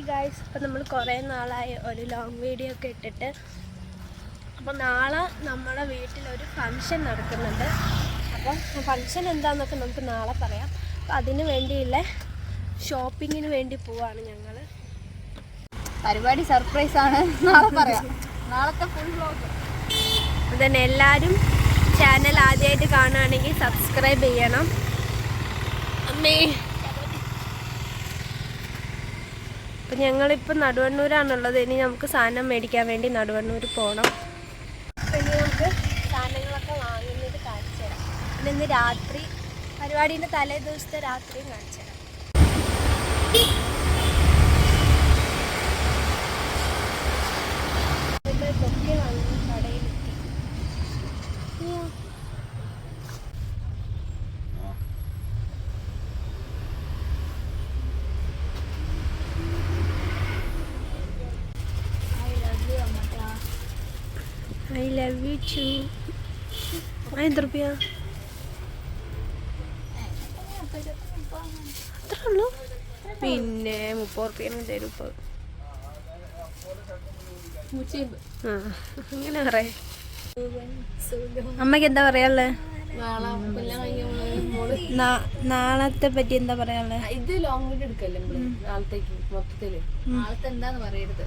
Guys, അപ്പോൾ നമ്മൾ കുറേ നാളായി ഒരു ലോങ് വീഡിയോ ഒക്കെ ഇട്ടിട്ട്. അപ്പോൾ നാളെ നമ്മുടെ വീട്ടിലൊരു ഫങ്ഷൻ നടക്കുന്നുണ്ട്. അപ്പം ഫങ്ഷൻ എന്താണെന്നൊക്കെ നമുക്ക് നാളെ പറയാം. അപ്പോൾ അതിന് വേണ്ടിയുള്ള ഷോപ്പിങ്ങിന് വേണ്ടി പോവാണ് ഞങ്ങൾ. പരിപാടി സർപ്രൈസാണ്, നാളെ പറയാം. നാളത്തെ ഫുൾ വ്ലോഗ്. അതുതന്നെ എല്ലാവരും ചാനൽ ആദ്യമായിട്ട് കാണുകയാണെങ്കിൽ സബ്സ്ക്രൈബ് ചെയ്യണം. അമ്മേ, അപ്പം ഞങ്ങളിപ്പോൾ നടുവണ്ണൂരാണുള്ളത്. ഇനി നമുക്ക് സാധനം മേടിക്കാൻ വേണ്ടി നടുവണ്ണൂർ പോകണം. അപ്പം ഇനി നമുക്ക് സാധനങ്ങളൊക്കെ വാങ്ങുന്നത് കാണിച്ചു തരാം. പിന്നെ ഇന്ന് രാത്രി പരിപാടീൻ്റെ തലേ ദിവസത്തെ രാത്രിയും കാണിച്ചു തരാം. തൊക്കെ വാങ്ങുന്ന കടയിലെത്തി. I love you too. എത്ര റുപ്യ? അത്ര ഉള്ളൂ. പിന്നെ 30 റുപ്യ തരും ഇപ്പോൾ. അങ്ങനെ പറയാ. അമ്മക്ക് എന്താ പറയാനുള്ളത്? നാളത്തെ പറ്റി എന്താ പറയാനുള്ളത്? ഇത് ലോങ് വീഡിയോ എടുക്കല്ലേ നാളത്തേക്ക് മൊത്തത്തില്? നാളത്തെ എന്താന്ന് പറയരുത്.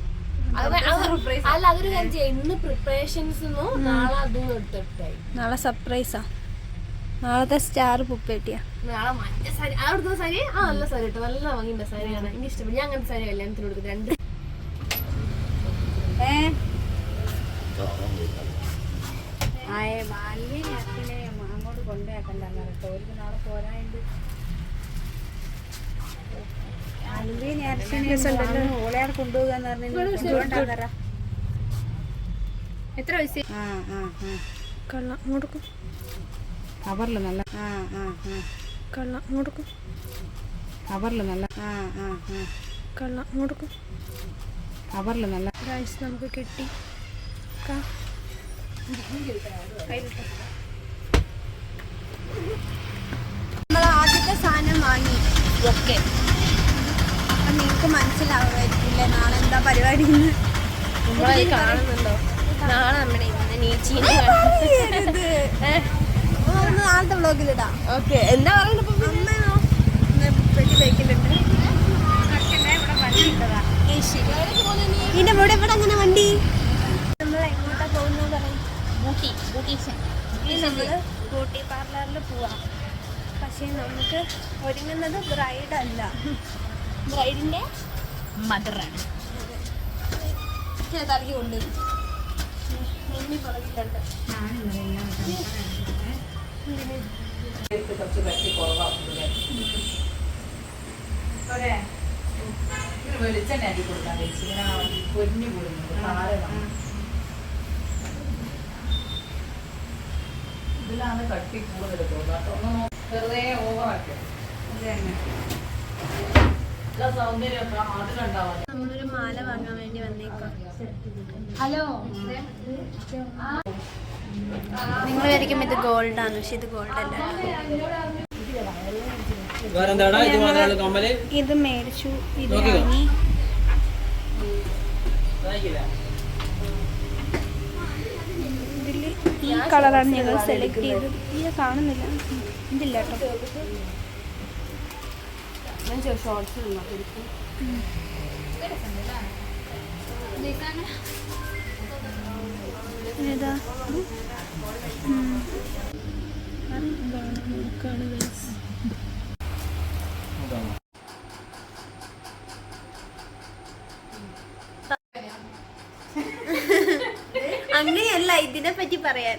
അല്ല, അതൊരു കാര്യം ചെയ്യാം. ഇന്ന് പ്രിപ്പറേഷൻസ് നാളെ അതും എടുത്തിട്ടായി. നാളെ സർപ്രൈസാ. നാളത്തെ സ്റ്റാർ പുപ്പേട്ടിയാ. നാളെ മറ്റേ സാരി അവിടുത്തെ സാരി നല്ല സാരി കേട്ടോ, നല്ല ഭംഗിയുണ്ട് സാരിയാണ്. എനിക്ക് ഇഷ്ടപ്പെട്ടു. ഞാൻ അങ്ങനത്തെ സാരി കല്യാണത്തിന് കൊടുക്കും. രണ്ട് അങ്ങോട്ട് കൊണ്ടുപോക്കണ്ടെന്ന് കേട്ടോ. ഒരു നാളെ പോരാണ്ട് ഓളയാട് കൊണ്ടുപോകാന്ന് പറഞ്ഞു. എത്ര പൈസ? കള്ളം കൊടുക്കും. കവറില് നല്ല കള്ളം കൊടുക്കും. കവറില് നല്ല കള്ളം കൊടുക്കും. കവറില് നല്ല ഗൈസ് നമുക്ക് കിട്ടി. നമ്മൾ ആദ്യത്തെ സാധനം വാങ്ങി. ഓക്കെ, അപ്പം നിങ്ങൾക്ക് മനസ്സിലാവുമായിരിക്കില്ലേ നാളെ എന്താ പരിപാടി കാണുന്നുണ്ടോ? നാളെ നമ്മുടെ നാളത്തെ വ്ളോഗിലിടാം. ഓക്കെ, എന്താ പറയുന്നത്? പെട്ടി ബൈക്കിലുണ്ട്. ഇതിന്റെ ഇവിടെ ഇവിടെ അങ്ങനെ വണ്ടി. നമ്മൾ എങ്ങോട്ടാ പോകുന്നത് പറയും? നമ്മള് ബ്യൂട്ടി പാർലറിൽ പോവാം. പക്ഷേ നമുക്ക് ഒരുങ്ങുന്നത് ബ്രൈഡ് അല്ല, ബ്രൈഡിന്റെ മദറാണ്. തലക്കി കൊണ്ട് മമ്മി പുറകിലുണ്ട്. വെളിച്ചെണ്ണ ആക്കി കൊടുക്കാൻ പൊരിഞ്ഞു പോരുന്നത്. ഇതിലാണ് കട്ടി കൂടുതൽ തോന്നുന്നത്. ഒന്ന് വെറുതെ ഓവറാക്കി സൗന്ദര്യമൊക്കെ അതിലുണ്ടാവാൻ. നമ്മളൊരു മാല വാങ്ങാൻ വേണ്ടി വന്നേക്കാം. ഹലോ, നിങ്ങൾ വിചാരിക്കും ഇത് ഗോൾഡാണ്, പക്ഷെ ഇത് ഗോൾഡ് അല്ല. ഇത് മേടിച്ചു, ഇത് വാങ്ങി. ഇതില് ഈ കളറാണ് ഞങ്ങൾ സെലക്ട് ചെയ്തത്. ഇത് കാണുന്നില്ല, ഇതില്ല കേട്ടോ. ഏതാ? അങ്ങനെയല്ല ഇതിനെ പറ്റി പറയാൻ.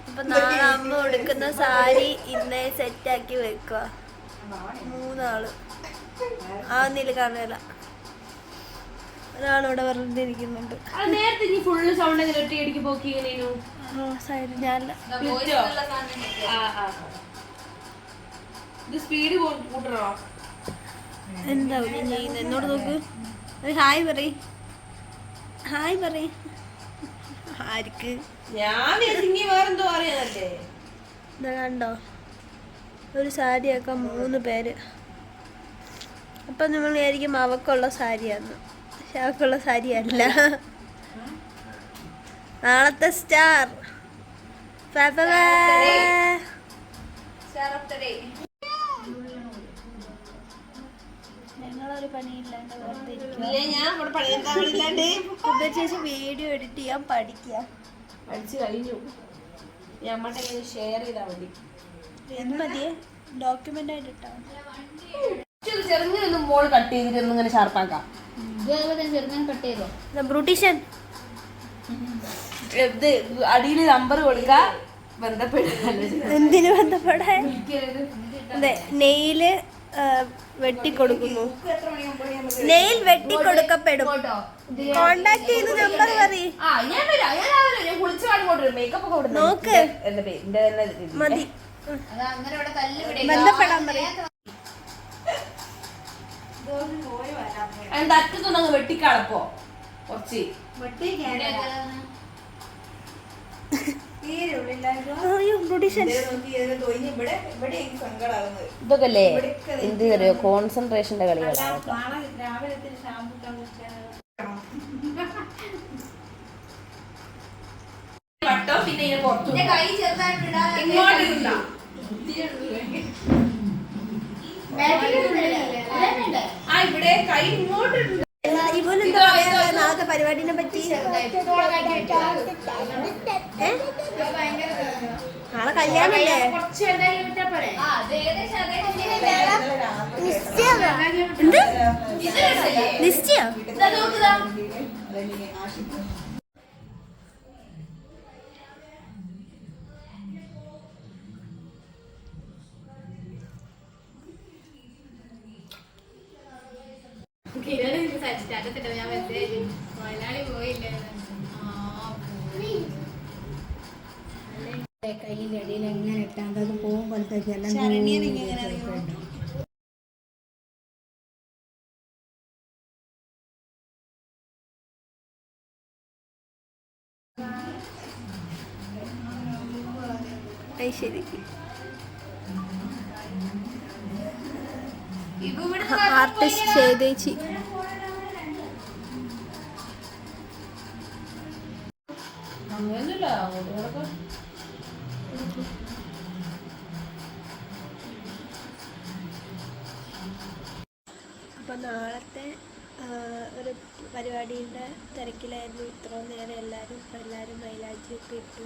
അപ്പൊ നാളെ അമ്മ ഉടുക്കുന്ന സാരി ഇന്നേ സെറ്റാക്കി വെക്കുക. 3 ആള് ആന്നില്ല, കാണില്ല. ഒരാളിവിടെ വെറുതെ ഇരിക്കുന്നുണ്ട്. നേരത്തെ ഇനി ഫുള്ള് സൗണ്ട് ഒറ്റയടിക്ക് പോക്കി സൈഡ് ഞാനല്ല. സ്പീഡ് കൂട്ടണോ? എന്താ ചെയ്യുന്നത്? എന്നോട് നോക്ക്. ഹായ് പറയ്, ഹായ് പറയ്. ആർക്ക്? ഞാൻ വേറെന്തോ അറിയാനല്ലേ. കണ്ടോ, ഒരു സാരിയൊക്കെ 3 പേര്. അപ്പം നമ്മൾ വിചാരിക്കും അവക്കുള്ള സാരിയാണ്, പക്ഷെ അവക്കുള്ള സാരിയല്ല. നാളത്തെ സ്റ്റാർ ഞങ്ങളൊരു പണിയില്ലാണ്ട് വെറുതെ ചേച്ചി വീഡിയോ എഡിറ്റ് ചെയ്യാൻ പഠിക്കുക. പഠിച്ചു കഴിഞ്ഞു. നമ്മളുടെ കയ്യിൽ ഷെയർ ചെയ്താൽ മതി. എന്ത് മതിയേ? ഡോക്യുമെന്റ് ആയിട്ട് ഇട്ടാ ചെറുങ്ങനൊന്നും മോള് കട്ട് ചെയ്തിട്ട് ഇങ്ങനെ ഷാർപ്പാക്കാം. ചെറുങ്ങനെ കട്ട് ചെയ്തോ? ബ്യൂട്ടീഷ്യൻ അടിയിൽ നമ്പർ കൊടുക്ക, ബന്ധപ്പെടുക. എന്തിനു ബന്ധപ്പെടാൻ? അതെ, നെയില് വെട്ടിക്കൊടുക്കുന്നു. നെയിൽ വെട്ടിക്കൊടുക്കപ്പെടും. കോണ്ടാക്ട് ചെയ്ത് നമ്പർ പറയും. നോക്ക് മതി, ബന്ധപ്പെടാൻ പറയും. അറ്റത്തൊന്നങ്ങ് വെട്ടിക്കളപ്പോ കുറച്ച് ഇതൊക്കെ എന്ത് അറിയോ, കോൺസെൻട്രേഷന്റെ കളികളാണ്. പിന്നെ ഇവിടെ കൈ ഇങ്ങോട്ട് ഇവനെന്താ പറയാ നാളത്തെ പരിപാടിനെ പറ്റി? നാളെ കല്യാണല്ലേ? എന്ത് നിശ്ചയം? കയ്യിൻ്റെ ഇടയിൽ എങ്ങനെ ഇട്ടാൽ അത് പോകുമ്പോഴത്തേക്ക് എല്ലാം ശരി. ആർട്ടിസ്റ്റ് ചെയ്തേച്ചി. അങ്ങനെയല്ല അപ്പോൾ നാളത്തെ ഒരു പരിപാടിയുടെ തിരക്കിലായിരുന്നു ഇത്രയും നേരം എല്ലാവരും മൈലാഞ്ചിയൊക്കെ ഇട്ടു.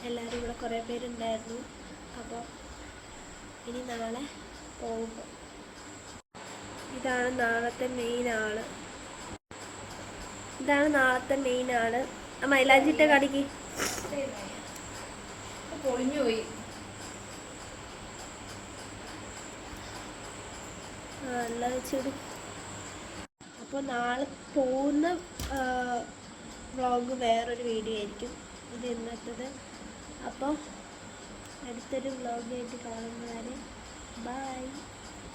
എല്ലാവരും ഇവിടെ കുറേ പേരുണ്ടായിരുന്നു. അപ്പോൾ ഇനി നാളെ പോകുമ്പോൾ ഇതാണ് നാളത്തെ മെയിൻ ആള്. മൈലാഞ്ചിട്ട കടിക്ക് പൊളിഞ്ഞുപോയി. നല്ല വെച്ചിടും. അപ്പോൾ നാളെ പോകുന്ന വ്ളോഗ് വേറൊരു വീഡിയോ ആയിരിക്കും. ഇത് ഇന്നത്തത്. അപ്പോൾ അടുത്തൊരു വ്ളോഗായിട്ട് കാണുന്നവരെ ബൈ.